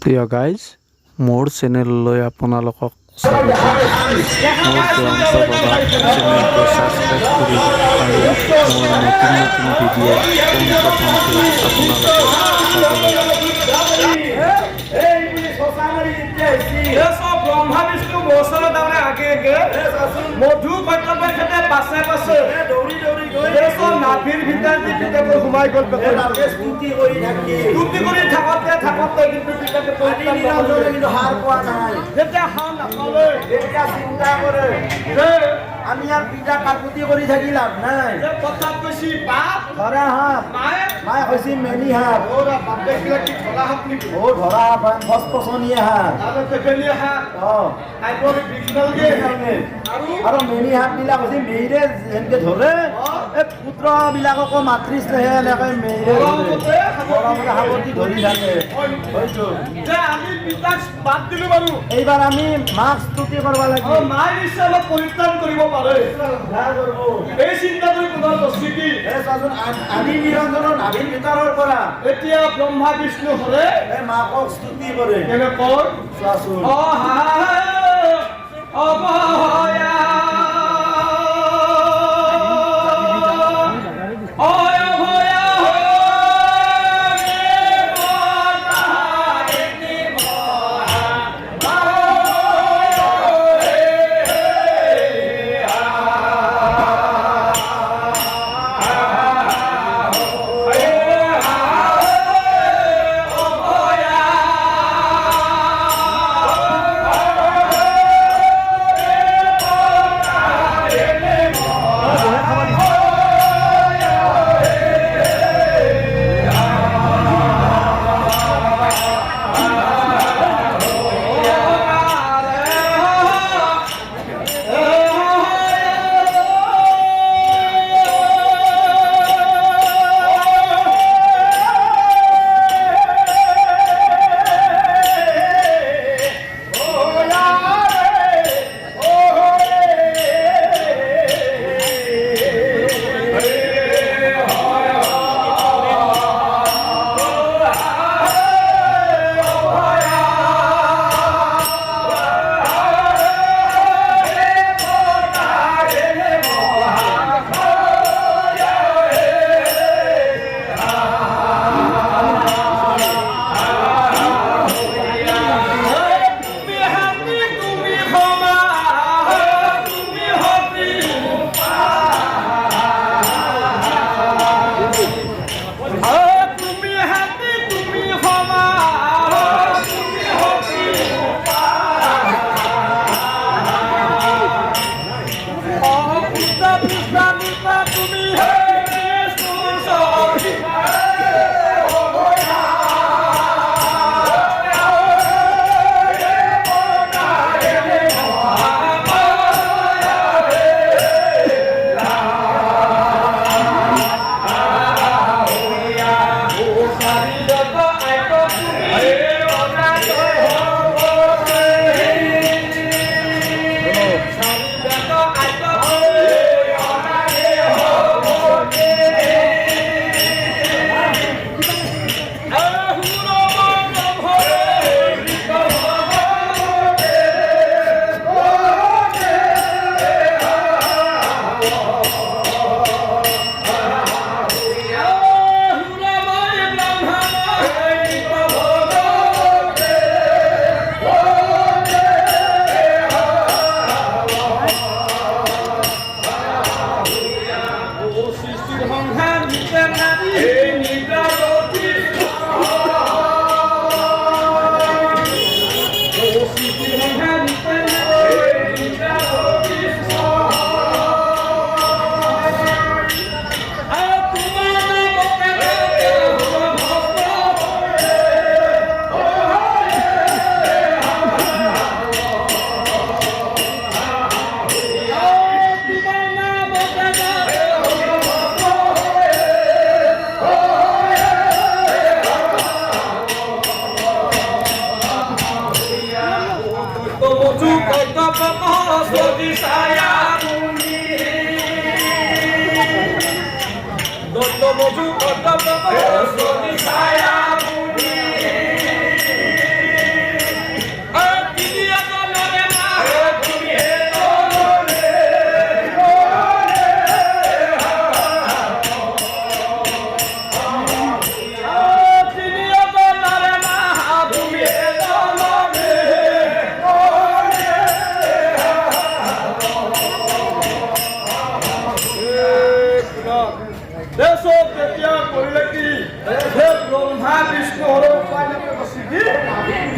প্ৰিয় গাইজ, মোৰ চেনেললৈ আপোনালোকক স্বাগতম। মোৰ জয়ন্ত বাবা চেনেলটো ছাবস্ক্ৰাইব কৰি আৰু মোৰ নতুন নতুন ভিডিঅ' পোনপ্ৰথমতে আপোনালোকে চাবলৈ ব্ৰহ্মা বিষ্ণু মৌচৰ তাৰমানে আগে মধু কৰ্তব্যৰ ক্ষেত্ৰত পাছে পাছে নাভিৰ ভিতৰত পিতাকে সোমাই গ'ল স্তুতি কৰি থাকোঁতে কিন্তু পিতাকে কিন্তু হাৰ পোৱা নাই। যেতিয়া হাৰ নাপালে তেতিয়া চিন্তা কৰে যে আমি ইয়াৰ পিতা কাকুতি কৰি থাকি লাভ নাই। কথাত কৈছি বাপ ধৰা হাত মায়ে কৈছি মেলি হাত বাপেকবিলাক ধৰা হাত নেকি ধৰা হাত ফচ পচনীয়া হাত আৰু মেনি হাত বিলাক হৈছে মেইৰে যেনেকে ধৰে এই পুত্ৰ বিলাককো মাতৃ স্নেহে এনেকৈ মেইৰে সাৱতি ধৰি থাকে। এইবাৰ আমি মাক স্তুতি কৰিব লাগিব। মায়ে নিশ্চয় অলপ পৰিত্ৰাণ কৰিব পাৰে। এই চিন্তা কৰি পুনৰ প্ৰস্তুতি আদি নিৰঞ্জনৰ নাভিৰ ভিতৰৰ পৰা এতিয়া ব্ৰহ্মা বিষ্ণু হলে মাকক স্তুতি কৰে। কেনেকৈ চোৱাচোন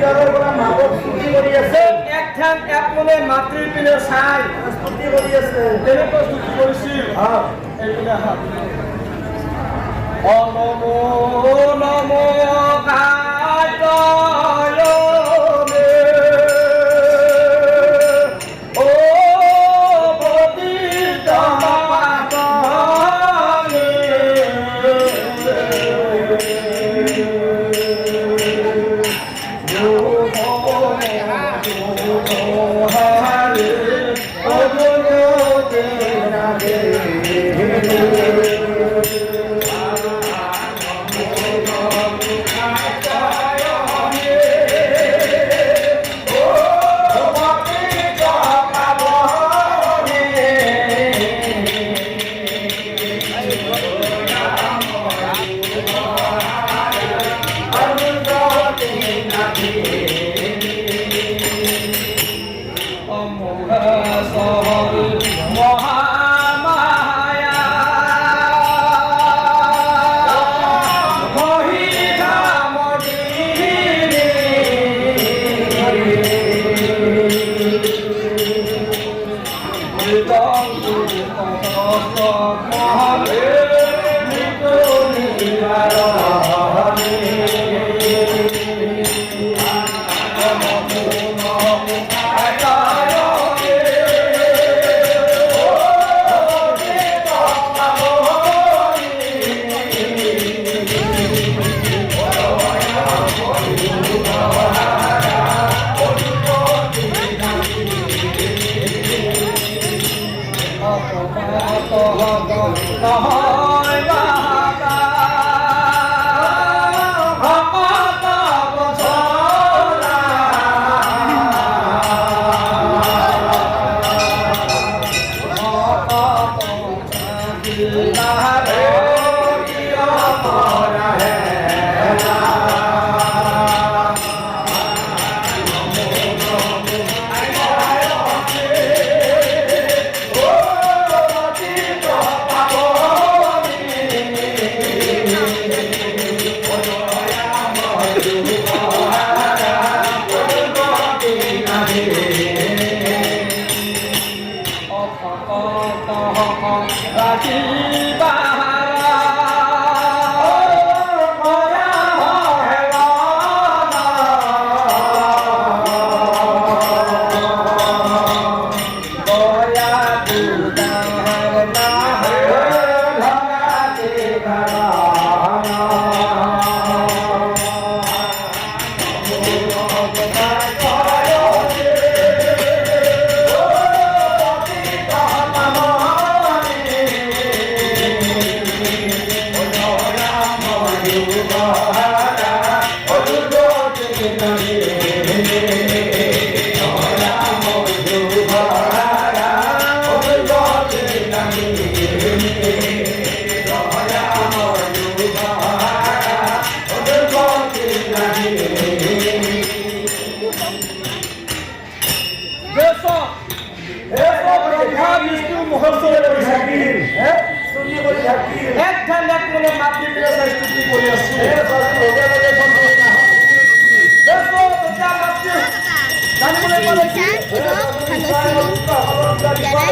ভিতৰৰ পৰা মাকক স্তুতি কৰি আছে এক ঠান এক মনে মাতৃৰ পিনে চাই স্তুতি কৰি আছে তেনেকৈ স্তুতি কৰিছিল এইপিনে নমো নমো কায়লে ও পতিত পাবনে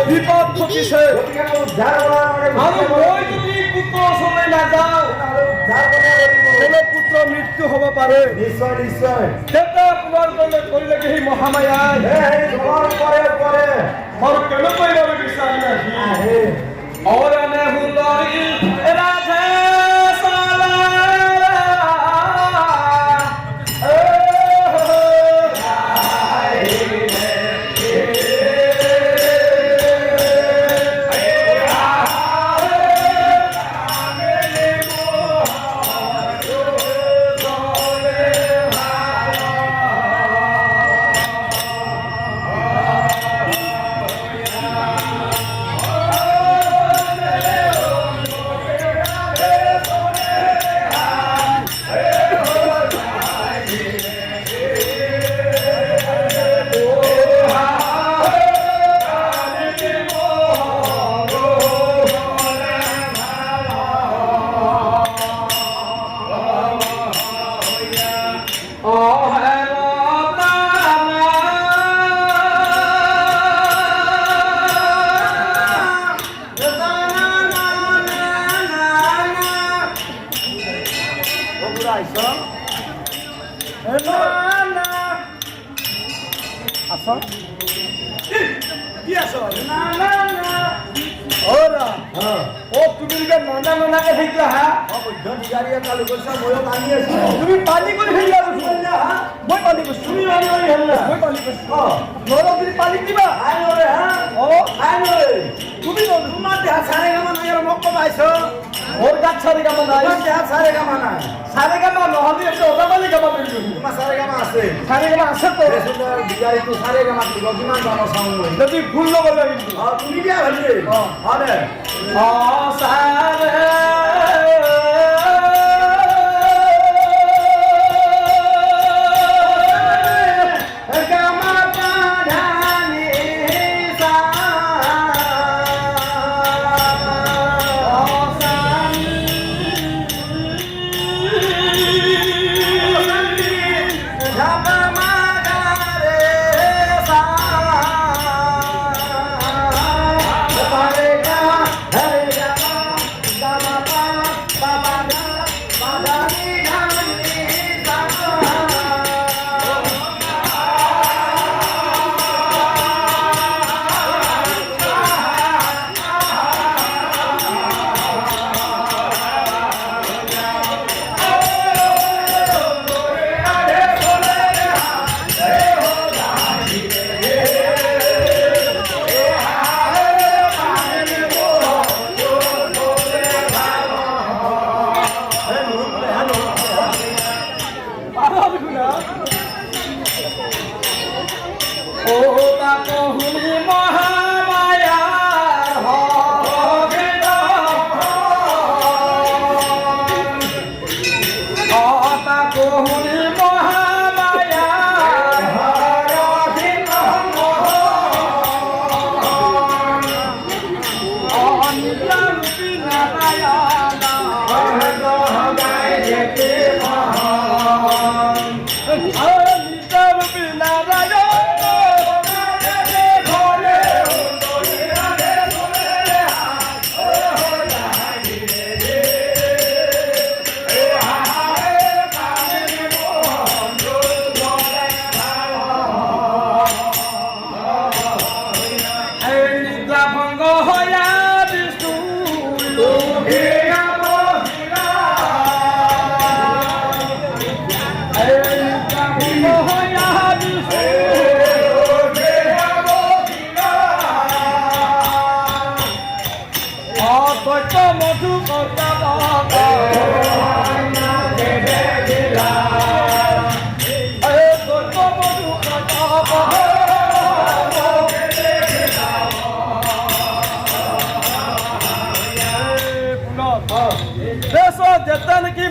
বিপদ ঘটিছে আৰু মই যদি পুত্ৰ ওচৰলৈ নাযাওঁ কোনো পুত্ৰ মৃত্যু হ'ব পাৰে নিশ্চয় নিশ্চয় তেতিয়া পুনৰ কৰিলে সেই মহামায়াই মোৰ কেনেকৈ বাৰু বিচাৰি নাহি অৰণ্য সুন্দৰী ৰাধে Oh, hello. না আছ কি আছ না না না ওরা ও তুমি যে নানা নানাকে থাকলা হ্যাঁ বৈধ দিয়ারিয়া কালু কইছা ময়ো পানি আছে তুমি পানি করে ফেললা বুঝলা হ্যাঁ মই পানি করছি তুমি পানি করে ফেললা মই পানি করছি নরম তুমি পানি দিবা আই ওরে হ্যাঁ ও আই ওরে তুমি তোমার দেহ সারে গামা নাই আর মক্ক পাইছো ওর গাছ সারে গামা নাই তোমার দেহ সারে গামা নাই সারে গামা নহলে একটা ওদামালি গামা বের করব তোমার সারে গামা আছে তো সুন্দর দিয়ারি তো সারে গামা দিব কিমান দাম সামনে যদি ভুল ন করবে কিন্তু তুমি দিয়া ভালি আরে সারে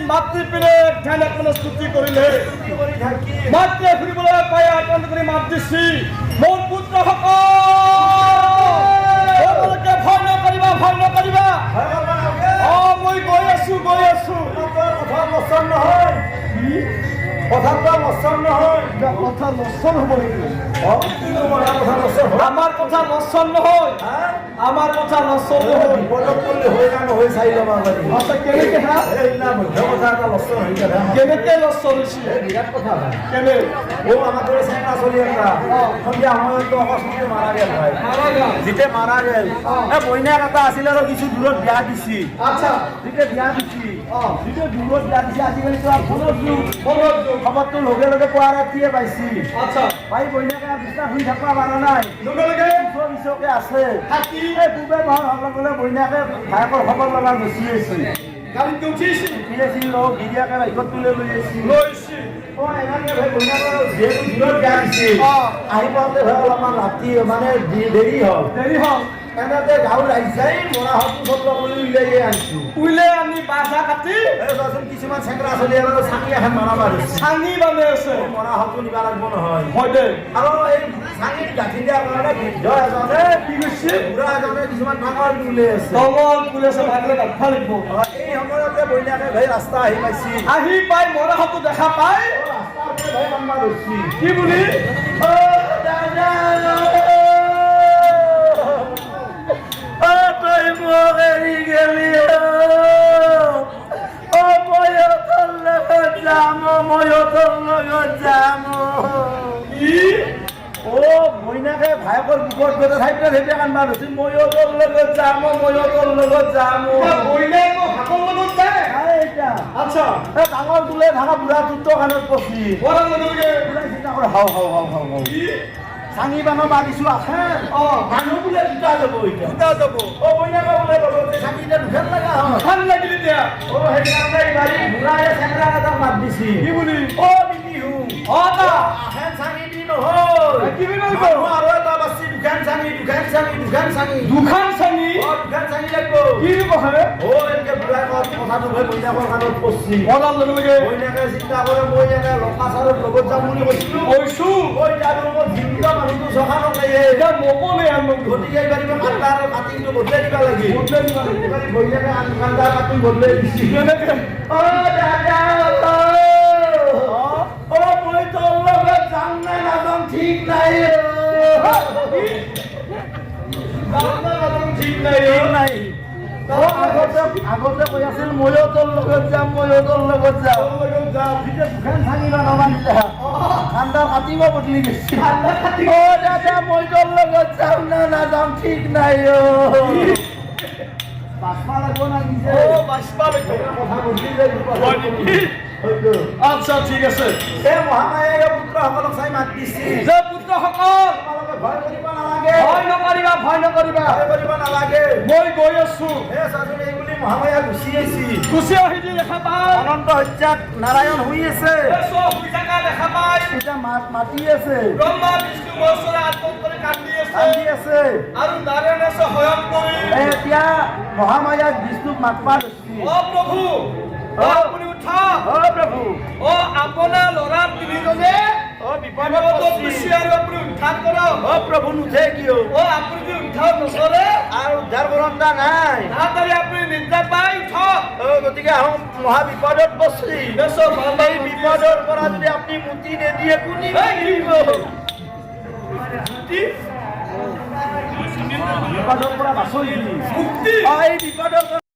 মাতৃ পিনে ধ্যান কোনো স্তুতি কৰিলে মাতৃ ফুৰিবলৈ পাই আক্ৰান্ত কৰি মাত দিছি মোৰ পুত্ৰ সকলোকে ভয় নকৰিবা মই গৈ আছো কথা মচন নহয় কথাটা মচন নহয় কথা মচন হ'ব নেকি আমাৰ কথা মচন নহয় আমার কথা লসন বিপদত পড়লে হয়ে না হয়ে চাই লবা বাড়ি আচ্ছা কেনেকে হ্যাঁ এই না মধ্যে কথা একটা লসন হই গেল কেনেকে লসন হইছি বিরাট কথা কেনে ও আমাদের সেনা চলি আমরা সন্ধ্যা সময় তো অকস্মাতে মারা গেল ভাই জিতে মারা গেল এ বইনা কথা আছিল আর কিছু দূরত বিয়া দিছি আচ্ছা জিতে বিয়া দিছি জিতে দূরত বিয়া দিছি আজিকালি তো ফোনত খবরটো লগে লগে পোৱা ৰাতিয়ে পাইছি আচ্ছা ভাই বইনা কা বিস্তাৰ হই থাকবা পাৰা নাই লগে লগে বিশ্বকে আছে থাকি এই বুবে ভাল হলগলে বইনাকে ভাইকৰ খবৰ লবা গুচি আছে গাড়ীত উঠিছি উঠিছি লোক গিৰিয়াকে বাইকত তুলে লৈছি ও এনাকে ভাই বইনাকৰ যে দূৰত গা দিছে আহি পাওঁতে ভাই অলপমান ৰাতি মানে দেৰি হ'ল এনেতে গাঁও ৰাইজাই মৰা হতু সত্ৰ কৰি উলিয়াই আনিছো উলিয়াই আনি বাঁহা কাটি এই যাচোন কিছুমান চেংৰা চলি আৰু চাঙি এখন মাৰা মাৰিছে চাঙি বানে আছে মৰা হতু নিবা লাগব নহয় হয় দে আৰু এই চাঙিৰ গাঁঠি দিয়া কাৰণে বৃদ্ধ এজনে কি কৈছে বুঢ়া এজনে কিছুমান ডাঙৰ উলিয়াই আছে ভাগলে গাঁঠা লাগিব এই সময়তে বইনাকে ভাই ৰাস্তা আহি পাই মৰা হতু দেখা পাই ৰাস্তাতে ভাই মানবা লৈছি কি বুলি ও দাদা মগেরি গেলি ও বয়তল জামো ময়ো তোর লগত যাম ও মইনাকে ভাইকৰ বুকত গতে থাইতে থাইতে কান্দা ধৰছি ময়ো তোৰ লগত যাম মইনাই মোক হাতৰ লগত যায় এইটা আচ্ছা এ ডাঙৰ তুলে ঢাকা বুঢ়া তুতো কাণত পছি বৰা মানুহকে বুঢ়া চিন্তা কৰে হাও হাও হাও হাও হাও চাঙি বানো মাৰিছো আছে মানুহ বোলে দুটা যাব ও মইনাকে বোলে লগত চাঙি দে দুখান লাগা খান লাগিল দিয়া ও হেইকাৰণে বাৰী বুঢ়াই চেংৰা এটা মাত দিছি কি বুলি ও বিহু তা আহেন চাঙি দি নহল কি বুলি কইব আৰু এটা বাছি দুখান চাঙি লাগব কি কথা ও এনেকে বুঢ়াই কথাটো হৈ মইনাকৰ কাণত পছি বলাৰ লগে মইনাকে চিন্তা কৰে মইনাকে লকাচাৰৰ লগত যাম বুলি কৈছো ঐ আৰু মোৰ জিন্দা মানুহটো সখানো নাই এটা মকলে আনম গতিকে এইবাৰ কান্দাৰ কাটিংটো বদলাই দিবা লাগি মইনাকে কান্দাৰ কাটিং বদলাই দিছি কেনেকে ও দাদা ও মই তোৰ লগত যাম নাই নাযাম ঠিক নাই আগতে কৈ আছিল ময়ো তোৰ লগত যাম দুখান ভাঙিবা নমানিলে ঠাণ্ডা কাটিব বদলি গৈছে অ দাদা মই তোৰ লগত যাম না নাযাম ঠিক নাই বাচপা লাগব না নিজে বাচপা লাগব কথা বদলি যায় আচ্ছা ঠিক আছে এই মহামায়াৰ পুত্ৰসকলক চাই মাত দিছি যে পুত্ৰসকল ভয় নকৰিবা নালাগে মই গৈ আছো হে সাধুনে বুলি মহামায়া গুচি আহিছি দেখা পাই অনন্ত হত্যাত নাৰায়ণ শুই আছে দেখা পাই এটা মাতি আছে ব্ৰহ্মা বিষ্ণু মহেশ্বৰে আত্মন কৰি কান্দি আছে আৰু নাৰায়ণে সহায় কৰি এতিয়া মহামায়াক বিষ্ণুক মাতবা দিছি ও প্ৰভু আপুনি উঠা ও প্ৰভু ও আপোনাৰ ল'ৰা তিনিজনে বিপদত পৰিছে আৰু আপুনি উদ্ধাৰ কৰক ও প্ৰভু নুঠে কিয় ও আপুনি যে উদ্ধাৰ নকৰে আৰু উদ্ধাৰ কৰন্তা নাই তাড়াতাড়ি আপুনি নিদ্ৰা পাই উঠক গতিকে আহোঁ মহা বিপদত পৰিছে এই বিপদৰ পৰা যদি আপুনি মুক্তি নিদিয়ে কোনে দিব বিপদৰ পৰা বাচি মুক্তি এই বিপদৰ